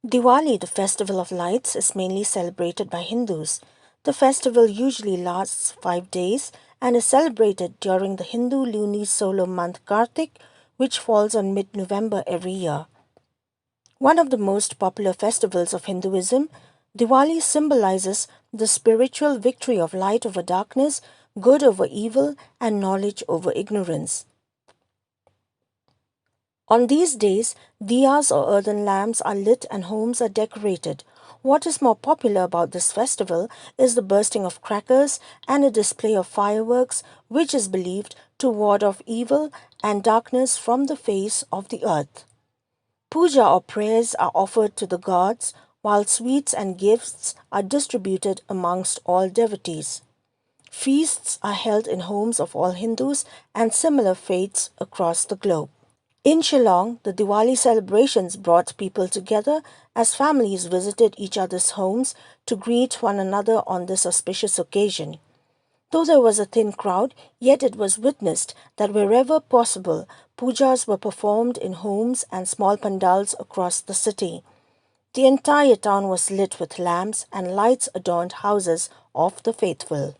Diwali, the festival of lights, is mainly celebrated by Hindus. The festival usually lasts 5 days and is celebrated during the Hindu lunisolar month Kartik, which falls on mid November every year. One of the most popular festivals of Hinduism, Diwali symbolizes the spiritual victory of light over darkness, good over evil, and knowledge over ignorance. On these days, diyas or earthen lamps are lit and homes are decorated. What is more popular about this festival is the bursting of crackers and a display of fireworks, which is believed to ward off evil and darkness from the face of the earth. Puja or prayers are offered to the gods, while sweets and gifts are distributed amongst all devotees. Feasts are held in homes of all Hindus and similar faiths across the globe. In Shillong, the Diwali celebrations brought people together as families visited each other's homes to greet one another on this auspicious occasion. Though there was a thin crowd, yet it was witnessed that wherever possible, pujas were performed in homes and small pandals across the city. The entire town was lit with lamps and lights adorned houses of the faithful.